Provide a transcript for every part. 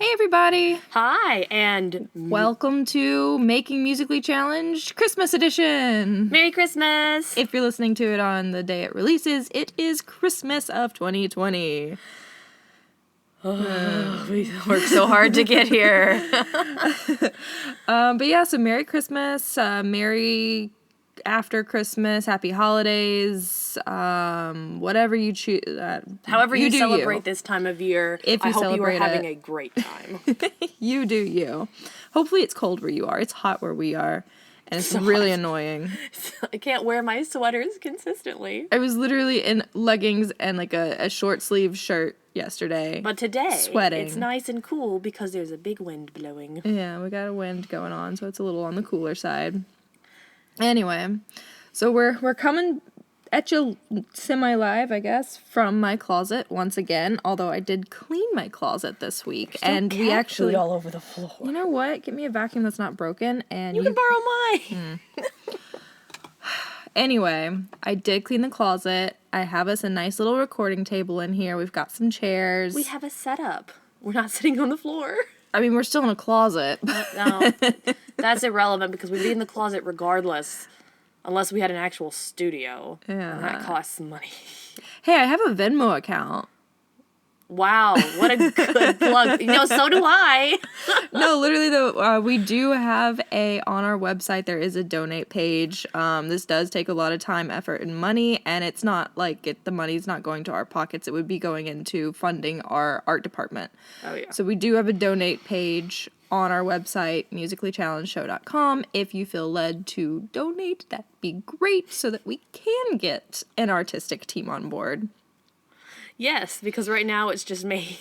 Hey everybody! Hi, and Welcome to Making Musically Challenged Christmas Edition! Merry Christmas! If you're listening to it on the day it releases, it is Christmas of 2020. We worked so hard to get here. But yeah, so Merry Christmas, Merry after Christmas, Happy Holidays, whatever you choose. However you do celebrate this time of year, If you I hope you are celebrate having it. a great time. You do you. Hopefully it's cold where you are. It's hot where we are, and it's So really hot. annoying. I can't wear my sweaters consistently. I was literally in leggings and like a short sleeve shirt yesterday. But today, Sweating. it's nice and cool because there's a big wind blowing. Yeah, we got a wind going on, so it's a little on the cooler side. Anyway, so we're coming at you semi-live, I guess, from my closet once again. Although I did clean my closet this week, and we actually all over the floor. You know what? Get me a vacuum that's not broken, and You can borrow mine. Anyway, I did clean the closet. I have us a nice little recording table in here. We've got some chairs. We have a setup. We're not sitting on the floor. I mean, we're still in a closet. No, that's irrelevant because we'd be in the closet regardless, unless we had an actual studio. Yeah. And that costs money. Hey, I have a Venmo account. Wow, what a good plug. So do I. No, literally though, we do have on our website, there is a donate page. This does take a lot of time, effort, and money, and it's not like the money's not going to our pockets. It would be going into funding our art department. Oh, yeah. So we do have a donate page on our website, musicallychallengedshow.com. If you feel led to donate, that'd be great so that we can get an artistic team on board. Yes, because right now it's just me.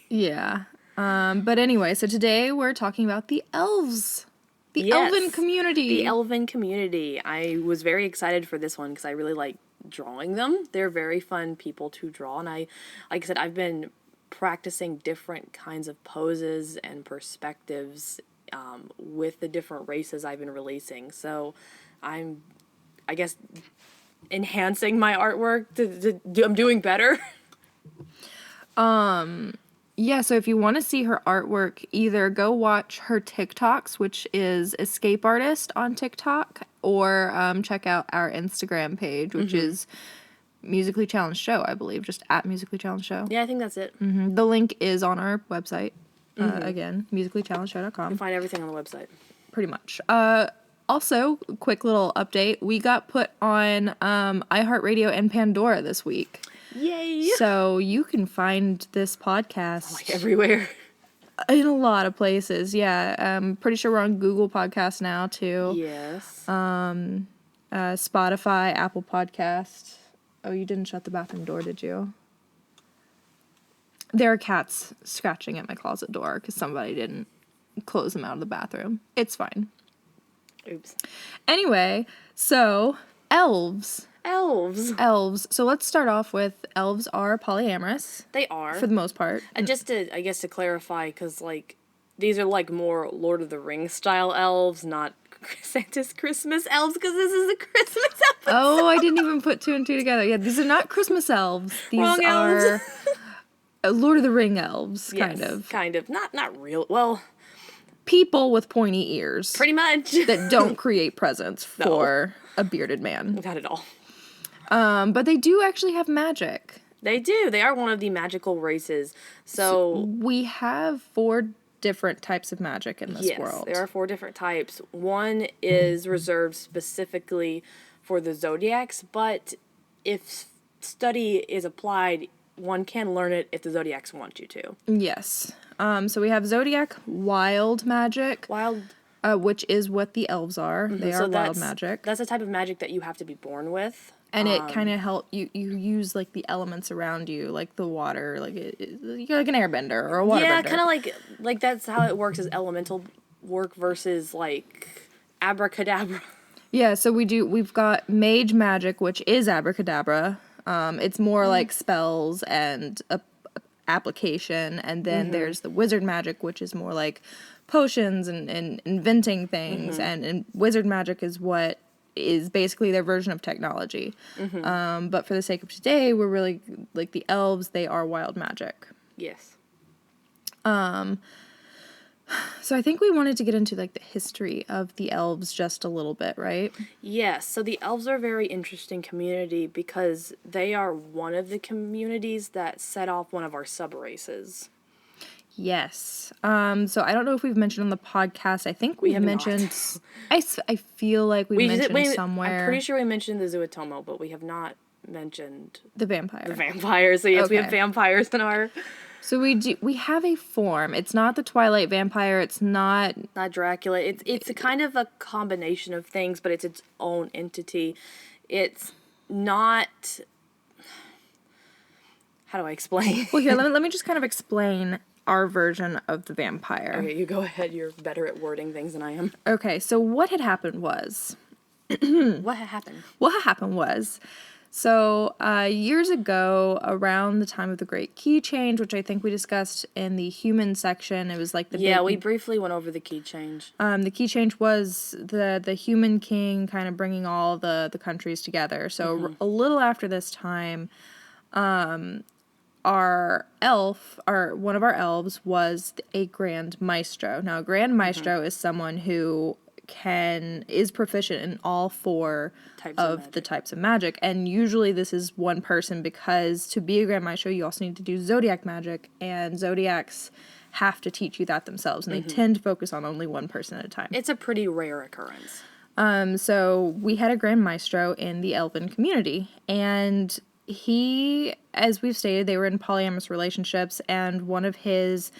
Yeah. But anyway, so today we're talking about the elves. The Yes, elven community. The elven community. I was very excited for this one because I really like drawing them. They're very fun people to draw. And like I said, I've been practicing different kinds of poses and perspectives with the different races I've been releasing. So I'm, I guess, enhancing my artwork. I'm doing better. Yeah, so if you want to see her artwork, either go watch her TikToks, which is Escape Artist on TikTok, or check out our Instagram page, which is Musically Challenged Show, I believe, just at Musically Challenged Show. Yeah, I think that's it. The link is on our website, again, musicallychallengedshow.com. Find everything on the website. Pretty much. Also, quick little update, we got put on iHeartRadio and Pandora this week. Yay! So you can find this podcast Like everywhere. in a lot of places. Yeah, I'm pretty sure we're on Google Podcasts now too. Yes. Spotify, Apple Podcasts. Oh, you didn't shut the bathroom door, did you? There are cats scratching at my closet door because somebody didn't close them out of the bathroom. It's fine. Oops. Anyway, so elves. Elves. So let's start off with elves are polyamorous They are. for the most part. And just to, I guess, to clarify, because, these are, more Lord of the Rings style elves, not Santa's Christmas elves, because this is a Christmas episode. Oh, I didn't even put two and two together. Yeah, these are not Christmas elves. These Wrong are elves. Lord of the Ring elves, kind Yes, of. Kind of. Not real. Well, People with pointy ears pretty much. that don't create presents for a bearded man. Not at all. But they do actually have magic. They do. They are one of the magical races. So We have 4 different types of magic in this yes, world. there are 4 different types. One is reserved specifically for the zodiacs, but if study is applied, one can learn it if the zodiacs want you to. Yes. So we have zodiac wild magic, Wild. which is what the elves are. They are wild magic. That's a type of magic that you have to be born with. And it kind of help you use the elements around you, like the water, you're like an airbender or a waterbender. Yeah, kind of like that's how it works as elemental work versus abracadabra. Yeah, so we've got mage magic, which is abracadabra. It's more like spells and application, and then there's the wizard magic, which is more like potions and inventing things, and wizard magic is what is basically their version of technology. But for the sake of today, we're really, the elves, they are wild magic. Yes. So I think we wanted to get into like the history of the elves just a little bit, right? Yes, so the elves are a very interesting community because they are one of the communities that set off one of our sub-races. Yes. So I don't know if we've mentioned on the podcast. I think We we've have not. mentioned. I feel like we mentioned somewhere. I'm pretty sure we mentioned the Zuotomo, but we have not mentioned the vampire. the vampires. So yes, we have Okay. vampires in our... So we have a form. It's not the Twilight vampire. It's not. Not Dracula. It's a kind of a combination of things, but it's its own entity. It's not... How do I explain? Well, here let me just kind of explain our version of the vampire. Okay, you go ahead. You're better at wording things than I am. Okay. So what had happened was. What happened? What happened was. So, years ago, around the time of the Great Key Change, which I think we discussed in the human section, it was like the Yeah, big, we briefly went over the key change. the key change was the human king kind of bringing all the countries together. So a little after this time, our one of our elves was a Grand Maestro. Now, a Grand Maestro is someone who is proficient in all four Types of of the magic. types of magic, and usually this is one person because to be a Grand Maestro, you also need to do zodiac magic, and zodiacs have to teach you that themselves, and they tend to focus on only one person at a time. It's a pretty rare occurrence. So we had a Grand Maestro in the Elven community, and he, as we've stated, they were in polyamorous relationships, and one of his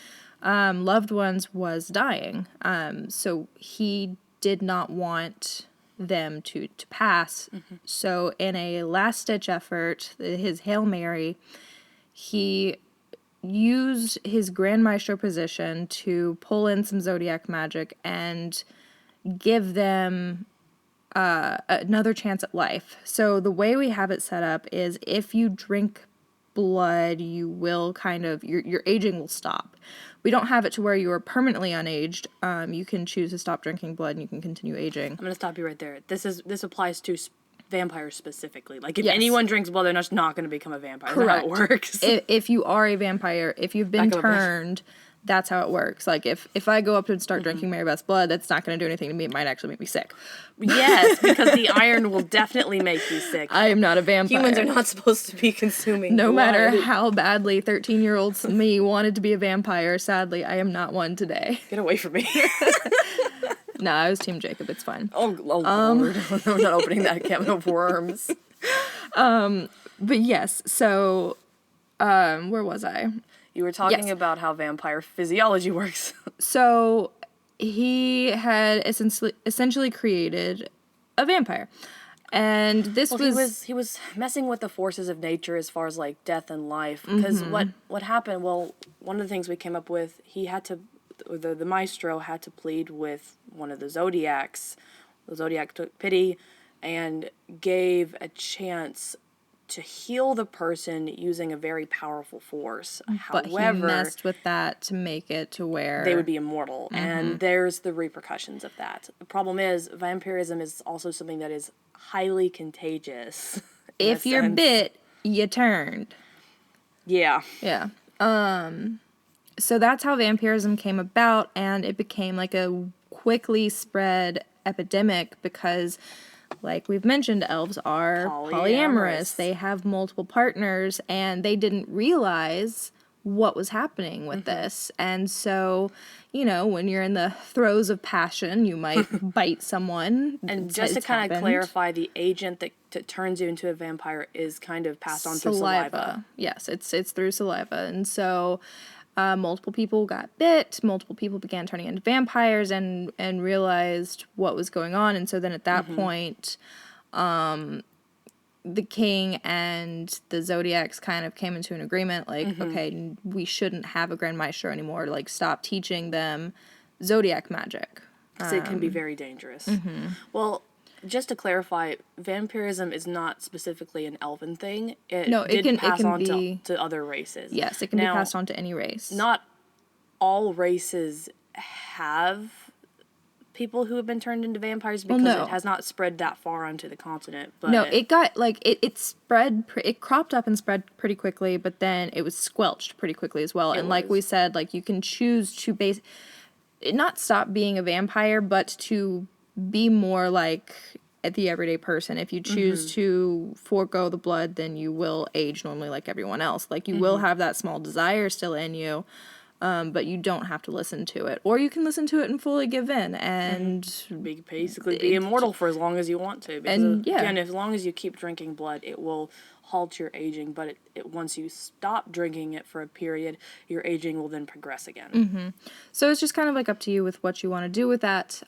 loved ones was dying. So he did not want them to pass. So in a last-ditch effort, his Hail Mary, he used his Grand Maestro position to pull in some zodiac magic and give them another chance at life. So the way we have it set up is if you drink blood, you will kind of your aging will stop. We don't have it to where you are permanently unaged. You can choose to stop drinking blood and you can continue aging. I'm gonna stop you right there. This applies to vampires specifically. Like if Yes. anyone drinks blood, they're just not gonna become a vampire. That's not how it works. If you are a vampire, if you've been Back up a bit. turned, that's how it works. Like if I go up and start drinking Mary Beth's blood, that's not going to do anything to me. It might actually make me sick. Yes, because the iron will definitely make you sick. I am not a vampire. Humans are not supposed to be consuming No blood. matter how badly 13-year-old me wanted to be a vampire, sadly, I am not one today. Get away from me. No, I was Team Jacob. It's fine. Oh Lord. I'm not opening that can of worms. But yes, so where was I? You were talking Yes. about how vampire physiology works. So he had essentially created a vampire. And this Well, he was messing with the forces of nature as far as like death and life. Because what happened? Well, one of the things we came up with, he had to, the maestro had to plead with one of the zodiacs. The zodiac took pity and gave a chance to heal the person using a very powerful force. but he However, messed with that to make it to where they would be immortal, and there's the repercussions of that. The problem is, vampirism is also something that is highly contagious. in a if you're sense. bit, you turned. Yeah. Yeah. So that's how vampirism came about, and it became like a quickly spread epidemic because, like we've mentioned, elves are polyamorous. They have multiple partners, and they didn't realize what was happening with this. And so, when you're in the throes of passion, you might bite someone. And just to kind of clarify, the agent that turns you into a vampire is kind of passed on through saliva. Yes, it's through saliva. And so multiple people got bit, multiple people began turning into vampires and realized what was going on. And so then at that point, the king and the zodiacs kind of came into an agreement, like, okay, we shouldn't have a Grand Maestro anymore. Like, stop teaching them zodiac magic. Because it can be very dangerous. Well, just to clarify, vampirism is not specifically an elven thing. It can pass on to other races. Yes, it can be passed on to any race. Not all races have people who have been turned into vampires because it has not spread that far onto the continent. But no, it got, like, it spread, it cropped up and spread pretty quickly, but then it was squelched pretty quickly as well. And like we said, like, you can choose to not stop being a vampire, but to be more like the everyday person. If you choose to forego the blood, then you will age normally like everyone else. Like, you will have that small desire still in you, but you don't have to listen to it. Or you can listen to it and fully give in and Basically be immortal for as long as you want to. Because, And, yeah. again, as long as you keep drinking blood, it will halt your aging. But once you stop drinking it for a period, your aging will then progress again. So it's just kind of like up to you with what you want to do with that.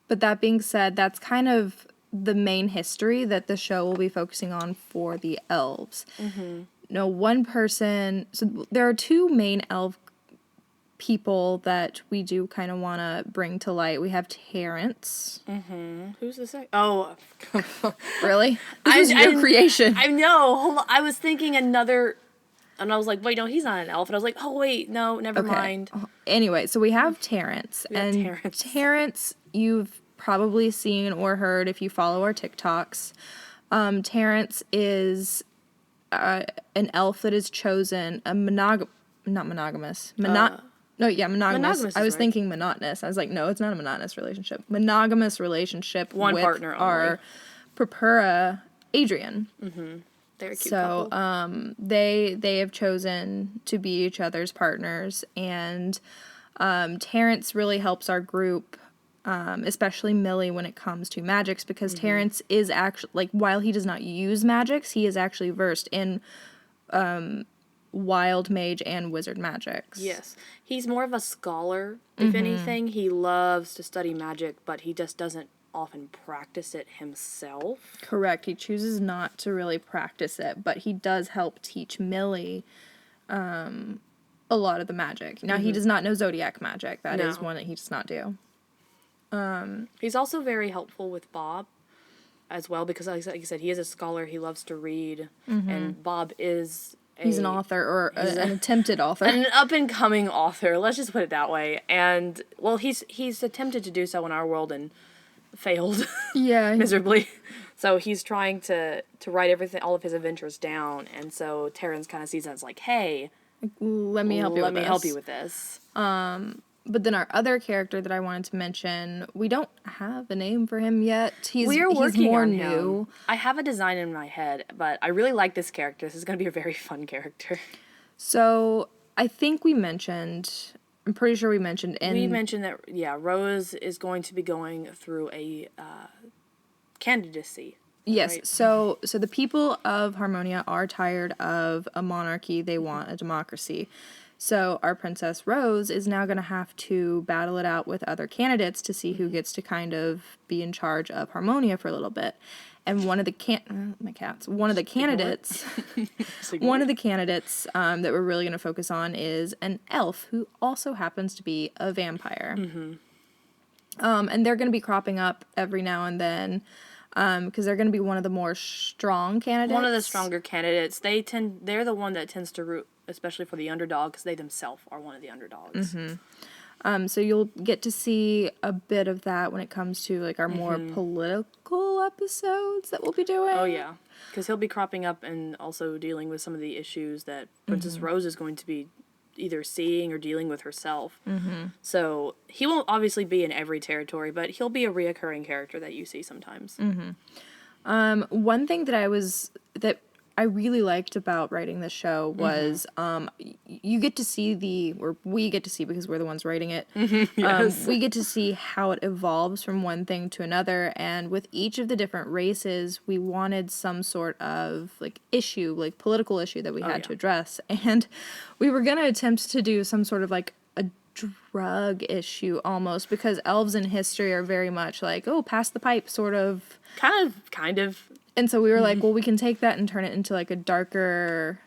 But that being said, that's kind of the main history that the show will be focusing on for the elves. No, one person. So there are two main elf people that we do kind of want to bring to light. We have Terrence. Who's the second? Oh, Really? This was your creation. I know. Hold on. I was thinking another, and I was like, wait, no, he's not an elf. And I was like, oh wait, no, never mind. Anyway, so we have Terrence. have And Terrence. Terrence, you've probably seen or heard if you follow our TikToks. Terrence is an elf that is chosen, not monogamous. Monogamous. Monogamous is I was right. thinking monotonous. I was like, no, it's not a monotonous relationship. Monogamous relationship One with partner only. our Purpura Adrian. They're a cute So couple. they have chosen to be each other's partners, and Terrence really helps our group, especially Millie, when it comes to magics, because Terrence is actually, like, while he does not use magics, he is actually versed in wild mage and wizard magics. Yes. He's more of a scholar, if anything. He loves to study magic, but he just doesn't often practice it himself. Correct. He chooses not to really practice it, but he does help teach Millie a lot of the magic. Now, he does not know zodiac magic. That is No. one that he does not do. He's also very helpful with Bob as well, because like I said, he is a scholar. He loves to read, and Bob is He's an author, or an attempted author. an up-and-coming author. Let's just put it that way. And, well, he's attempted to do so in our world and failed Yeah. miserably. So he's trying to write all of his adventures down. And so Terrence kind of sees that as like, hey, Let me help you let with me this. help you with this. But then our other character that I wanted to mention, we don't have a name for him yet. He's Working more on new. him. I have a design in my head, but I really like this character. This is going to be a very fun character. So I think I'm pretty sure we mentioned We mentioned that, yeah, Rose is going to be going through a candidacy. Yes, right? so the people of Harmonia are tired of a monarchy. They want a democracy. So our Princess Rose is now going to have to battle it out with other candidates to see who gets to kind of be in charge of Harmonia for a little bit. And one of the candidates that we're really going to focus on is an elf who also happens to be a vampire. And they're going to be cropping up every now and then, because they're going to be one of the more strong candidates. One of the stronger candidates. They're the one that tends to root, especially for the underdog, because they themselves are one of the underdogs. So you'll get to see a bit of that when it comes to, like, our more political episodes that we'll be doing. Oh yeah, because he'll be cropping up and also dealing with some of the issues that Princess Rose is going to be either seeing or dealing with herself. So he won't obviously be in every territory, but he'll be a reoccurring character that you see sometimes. One thing that I really liked about writing this show was you get to see we get to see, because we're the ones writing it, Yes. we get to see how it evolves from one thing to another, and with each of the different races we wanted some sort of, like, issue, like political issue that we had to address, and we were going to attempt to do some sort of, like, a drug issue almost, because elves in history are very much like, oh, pass the pipe sort of. Kind of. And so we were like, well, we can take that and turn it into, like, a darker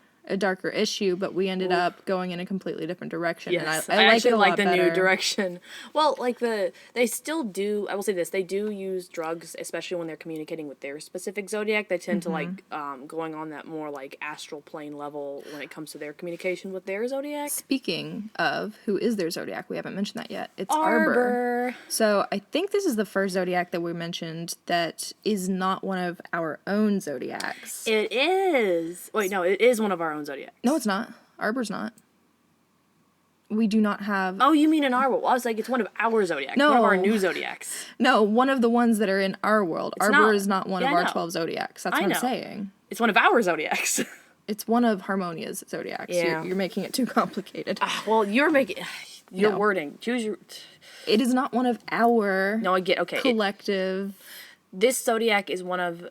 issue, but we ended up going in a completely different direction. Yes, and I I like actually it a like lot the better. new direction. Well, like they still do. I will say this: they do use drugs, especially when they're communicating with their specific zodiac. They tend to like going on that more like astral plane level when it comes to their communication with their zodiac. Speaking of who is their zodiac, we haven't mentioned that yet. It's Arbor. Arbor. So I think this is the first zodiac that we mentioned that is not one of our own zodiacs. It is. Wait, no, it is one of our own zodiacs. No, it's not. Arbor's not. we do not have. Oh, you mean in our world? I was like, it's one of our zodiacs. One of our No. new zodiacs. No, one of the ones that are in our world. Arbor not. is not one Yeah, of I our know. 12 zodiacs. That's I what know. I'm saying. It's one of our zodiacs. It's one of Harmonia's zodiacs. Yeah. You're making it too complicated. Well, you're making your No. wording. Choose your. It is not one of our No, I get okay. collective. This zodiac is one of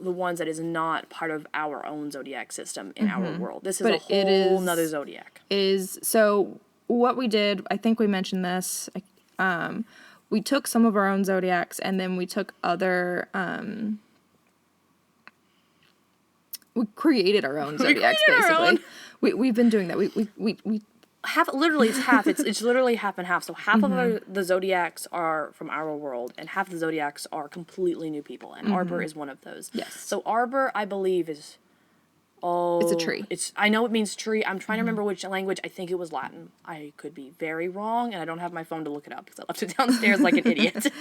the ones that is not part of our own zodiac system in our world. This is But a it whole is- nother zodiac. Is so what we did. I think we mentioned this. We took some of our own zodiacs, and then we took other. We created our own zodiacs. created our Basically, own. we've been doing that. We Half literally it's half. It's literally half and half. So half of the zodiacs are from our world, and half the zodiacs are completely new people. And Arbor is one of those. Yes. So Arbor, I believe, is it's a tree. I know it means tree. I'm trying to remember which language. I think it was Latin. I could be very wrong, and I don't have my phone to look it up because I left it downstairs like an idiot.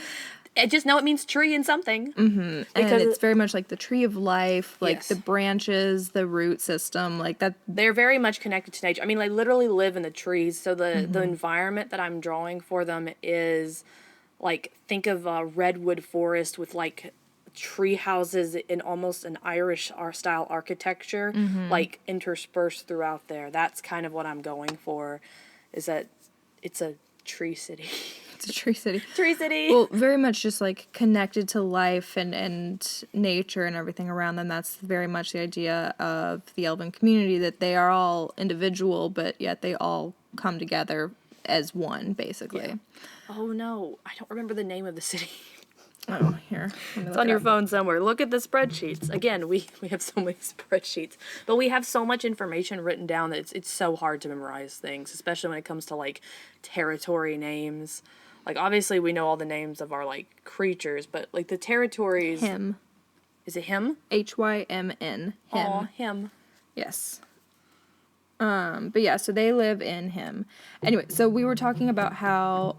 I just know it means tree and something. And it's very much like the tree of life, like Yes. the branches, the root system, like that. They're very much connected to nature. I mean, they literally live in the trees. So the environment that I'm drawing for them is like, think of a redwood forest with like tree houses in almost an Irish style architecture, like interspersed throughout there. That's kind of what I'm going for, is that it's a tree city. It's a tree city. Tree city. Well, very much just like connected to life and nature and everything around them. That's very much the idea of the elven community, that they are all individual, but yet they all come together as one, basically. Oh no, I don't remember the name of the city. Oh, here. It's on your phone somewhere. Look at the spreadsheets. Again, we have so many spreadsheets, but we have so much information written down that it's so hard to memorize things, especially when it comes to like territory names. Like, obviously we know all the names of our like creatures, but like the territories. Him. Is it him? Hymn. Him. Aw, him. Yes. But yeah, so they live in him. Anyway, so we were talking about how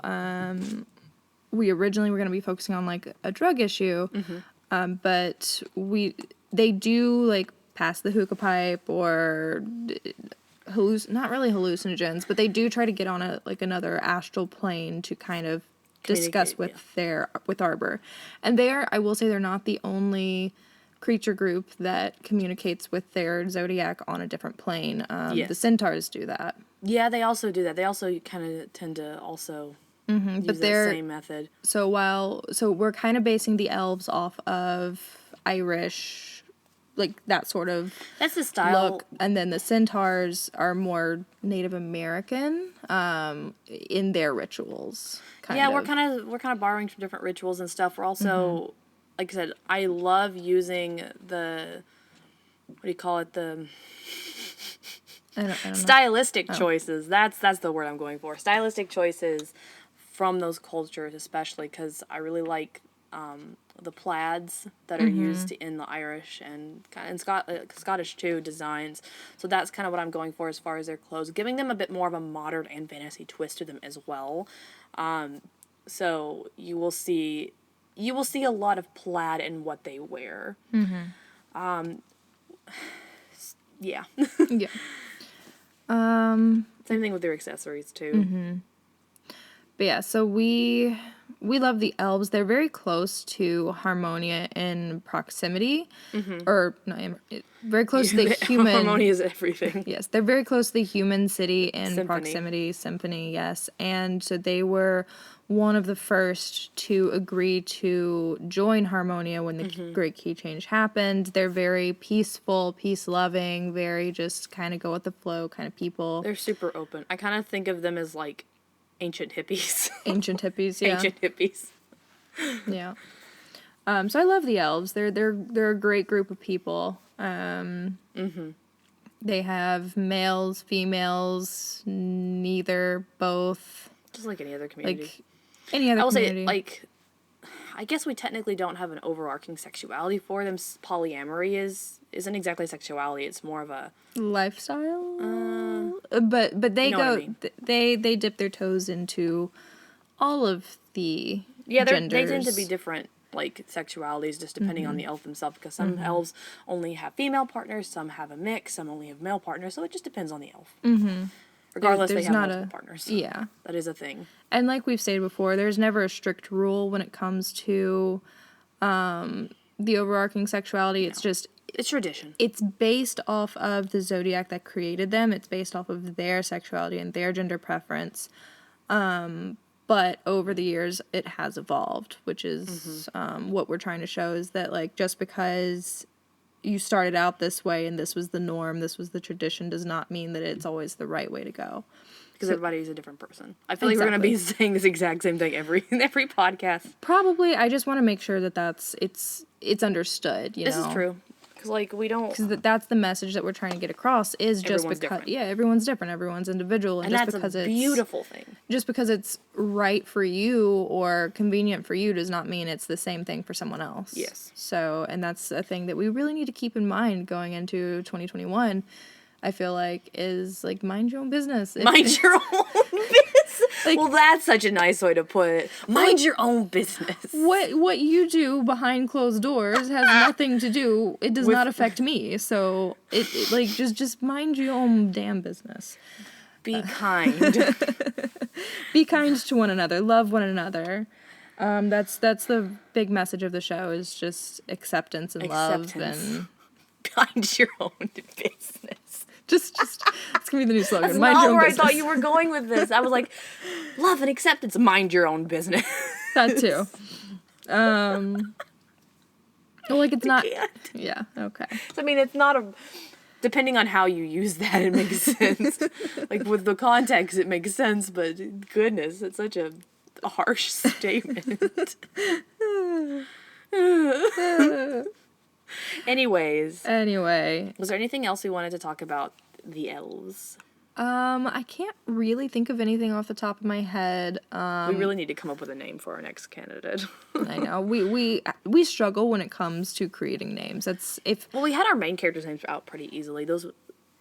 we originally were going to be focusing on like a drug issue, but they do like pass the hookah pipe or not really hallucinogens, but they do try to get on another astral plane to kind of discuss Communicate, with Arbor. And I will say they're not the only creature group that communicates with their zodiac on a different plane. Yes. The centaurs do that. Yeah, they also do that. They also kind of tend to also use But that same method. So we're kind of basing the elves off of Irish, like that sort of That's the style. look, and then the centaurs are more Native American in their rituals. Yeah, we're kind of borrowing from different rituals and stuff. We're also, like I said, I love using the, what do you call it, the I don't know. stylistic choices. That's the word I'm going for. Stylistic choices from those cultures, especially because I really like the plaids that are used in the Irish and Scottish too designs. So that's kind of what I'm going for as far as their clothes, giving them a bit more of a modern and fantasy twist to them as well. So you will see a lot of plaid in what they wear. Yeah. Yeah. Same thing with their accessories too. But yeah, so we love the elves. They're very close to Harmonia in proximity, or no, very close to the human. Harmony is everything. Yes, they're very close to the human city in Symphony. proximity. Symphony, yes, and so they were one of the first to agree to join Harmonia when the Great Key Change happened. They're very peaceful, peace-loving, very just kind of go with the flow kind of people. They're super open. I kind of think of them as like ancient hippies. Ancient hippies, yeah. Ancient hippies. Yeah. So I love the elves. They're a great group of people. They have males, females, neither, both, Just like any other community. like any other I will community. say, like, I guess we technically don't have an overarching sexuality for them. Polyamory isn't exactly sexuality. It's more of a lifestyle. But they you know what I go mean. they dip their toes into all of the they genders. tend to be different, like, sexualities just depending on the elf themselves, because some elves only have female partners, some have a mix, some only have male partners, so it just depends on the elf. Regardless, there's they have not multiple a partners. yeah. That is a thing. And like we've stated before, there's never a strict rule when it comes to the overarching sexuality. It's just It's tradition. it's based off of the zodiac that created them. It's based off of their sexuality and their gender preference. But over the years, it has evolved, which is what we're trying to show is that, like, just because you started out this way and this was the norm, this was the tradition, does not mean that it's always the right way to go. Because everybody's a different person. I feel like we're going to be saying this exact same thing in every podcast. Probably. I just want to make sure that it's understood, you know? This is true. Because, like, we don't... Because that's the message that we're trying to get across is just Everyone's because... different. Yeah, everyone's different. Everyone's individual. And just that's because a beautiful thing. Just because it's right for you or convenient for you does not mean it's the same thing for someone else. Yes. So, and that's a thing that we really need to keep in mind going into 2021. I feel like is like mind your own business. Mind your own business. Like, well, that's such a nice way to put it. Mind your own business. What you do behind closed doors has nothing to do. It does not affect me. So it like just mind your own damn business. Be kind. Be kind to one another. Love one another. That's the big message of the show is just acceptance and love and Mind your own business. just it's gonna be the new slogan. That's Mind not your own where business. I thought you were going with this. I was like, love and acceptance. Mind your own business. That too. Well, like it's not. can't. Yeah. Okay. I mean, it's not a... Depending on how you use that, it makes sense. Like, with the context, it makes sense, but goodness, it's such a harsh statement. Anyway, was there anything else we wanted to talk about the elves? I can't really think of anything off the top of my head. We really need to come up with a name for our next candidate. I know we struggle when it comes to creating names. Well, we had our main characters' names out pretty easily.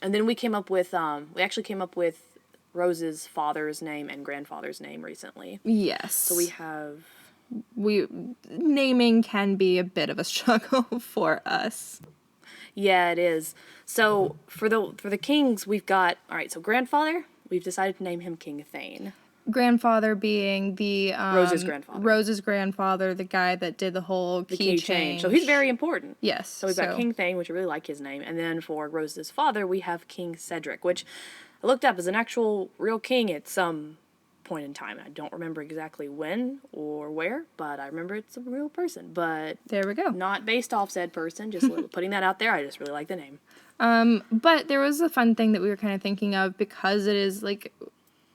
And then we actually came up with Rose's father's name and grandfather's name recently. Yes. So naming can be a bit of a struggle for us. Yeah, it is. So for the kings, we've got, all right, so grandfather, we've decided to name him King Thane. Grandfather being the Rose's grandfather, the guy that did the whole key change. So he's very important. Yes. So we've got King Thane, which I really like his name, and then for Rose's father, we have King Cedric, which I looked up as an actual real king at some point in time. I don't remember exactly when or where, but I remember it's a real person. But there we go. Not based off said person, just putting that out there. I just really like the name. But there was a fun thing that we were kind of thinking of because it is like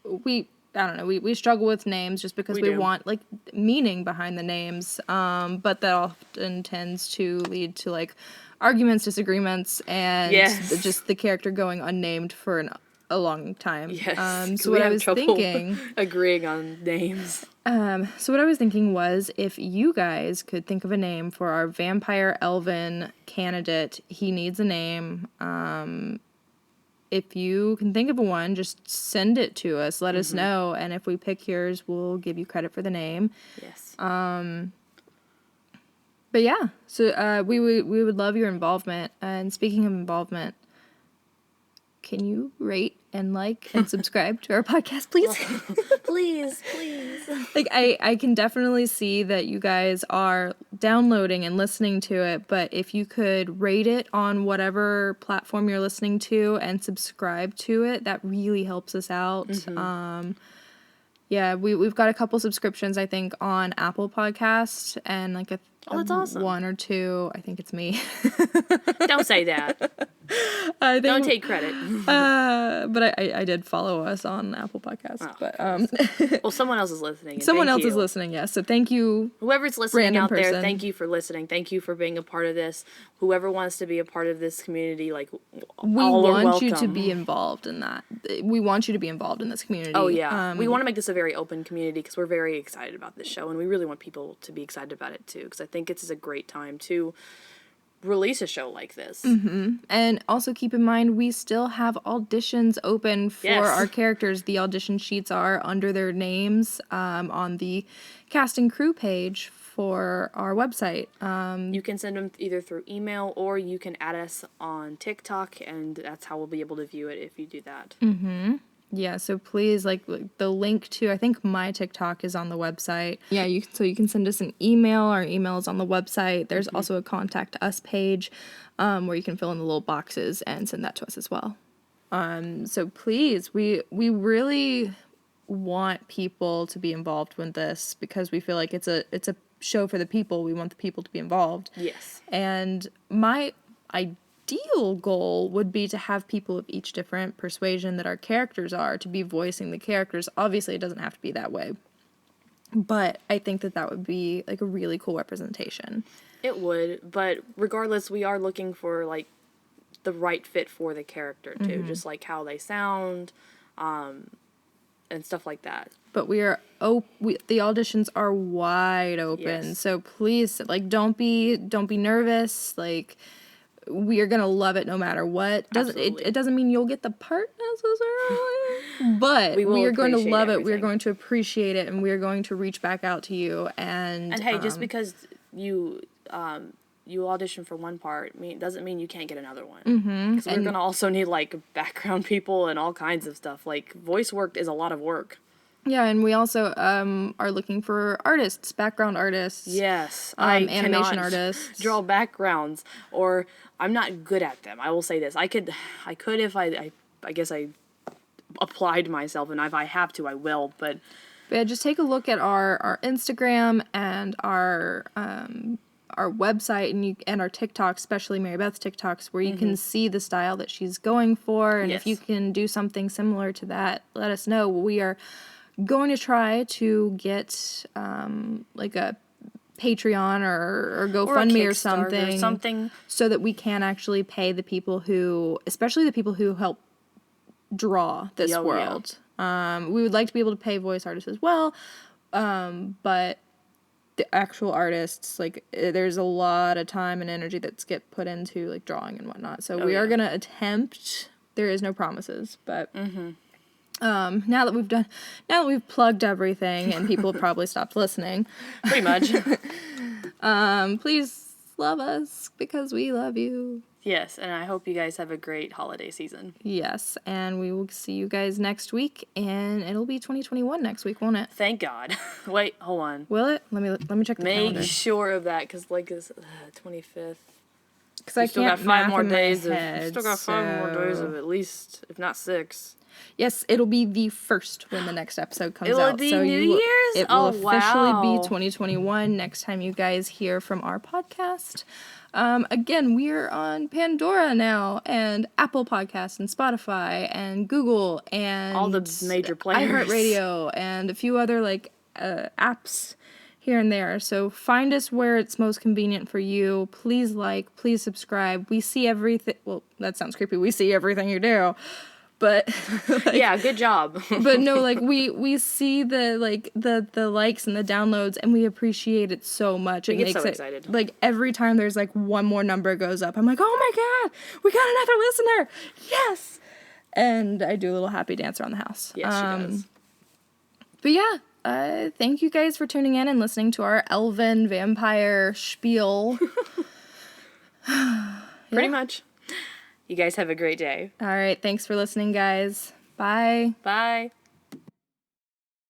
we struggle with names just because we want like meaning behind the names. But that often tends to lead to like arguments, disagreements, and just the character going unnamed for a long time. Yes. So what I was thinking, agreeing on names. So what I was thinking was if you guys could think of a name for our vampire elven candidate, he needs a name. If you can think of one, just send it to us. Let us know, and if we pick yours, we'll give you credit for the name. Yes. But yeah, so we would love your involvement. And speaking of involvement, can you rate and like and subscribe to our podcast, please? Please. Like, I can definitely see that you guys are downloading and listening to it, but if you could rate it on whatever platform you're listening to and subscribe to it, that really helps us out. Yeah, we've got a couple subscriptions, I think, on Apple Podcasts, and like that's awesome. One or two, I think it's me. Don't say that. Don't take credit. But I did follow us on Apple Podcasts. Well, someone else is listening. Someone else is listening, yes. So thank you. Whoever's listening random out there, person. thank you for listening. Thank you for being a part of this. Whoever wants to be a part of this community, like, we all are want you welcome. to be involved in that. We want you to be involved in this community. Oh, yeah. We want to make this a very open community because we're very excited about this show, and we really want people to be excited about it, too, because I think it's a great time to release a show like this. And also keep in mind, we still have auditions open for our characters. The audition sheets are under their names on the cast and crew page for our website. You can send them either through email or you can add us on TikTok, and that's how we'll be able to view it if you do that. Yeah, so please, like the link to, I think my TikTok is on the website. Yeah, so you can send us an email. Our email is on the website. There's also a contact us page where you can fill in the little boxes and send that to us as well. So please, we really want people to be involved with this because we feel like it's a show for the people. We want the people to be involved. Yes. And my ideal goal would be to have people of each different persuasion that our characters are to be voicing the characters. Obviously, it doesn't have to be that way. But I think that would be like a really cool representation. It would, but regardless, we are looking for like the right fit for the character too, just like how they sound, and stuff like that. But the auditions are wide open, Yes. so please, like, don't be nervous. Like, we are gonna love it no matter what. Absolutely. It doesn't mean you'll get the part necessarily, but We will we are going to appreciate love it. We are everything. going to appreciate it, and we are going to reach back out to you. And And hey, just because you you audition for one part doesn't mean you can't get another one. Because we're gonna also need like background people and all kinds of stuff. Like voice work is a lot of work. yeah, and we also are looking for artists, background artists. Yes, Animation cannot artists. draw backgrounds, or I'm not good at them. I will say this: I could if I guess I applied myself, and if I have to, I will. But Yeah, just take a look at our Instagram and our website and our TikTok, especially Mary Beth's TikToks, where you can see the style that she's going for. And if you Yes. can do something similar to that, let us know. We are going to try to get like a Patreon or GoFundMe or Kickstarter, something. so that we can actually pay the people especially the people who help draw this Yeah. world. We would like to be able to pay voice artists as well, but the actual artists, like, there's a lot of time and energy that's get put into like drawing and whatnot. So we are gonna attempt. There is no promises, but now that we've plugged everything and people have probably stopped listening, Pretty much. please love us because we love you. Yes, and I hope you guys have a great holiday season. Yes, and we will see you guys next week, and it'll be 2021 next week, won't it? Thank God. Wait, hold on. Will it? Let me check the Make calendar. sure of that, because like it's 25th. Because I Still got can't 5 math more in my days. head, Still got 5 more days so- of at least, if not 6. Yes, it'll be the first when the next episode comes It'll out. be so New Year's? It will Oh, officially wow. be 2021 next time you guys hear from our podcast. Again, we're on Pandora now, and Apple Podcasts, and Spotify, and Google, and All the major players. iHeartRadio, and a few other apps here and there. So find us where it's most convenient for you. Please please subscribe. We see everything. Well, that sounds creepy. We see everything you do. But Yeah, good job. but no, like we see the likes and the downloads, and we appreciate it so much. It get makes so it excited. like every time there's like one more number goes up, I'm like, oh my god, we got another listener, yes! And I do a little happy dance around the house. Yes, she does. But yeah, thank you guys for tuning in and listening to our elven vampire spiel. Pretty much. You guys have a great day. All right, thanks for listening, guys. Bye. Bye.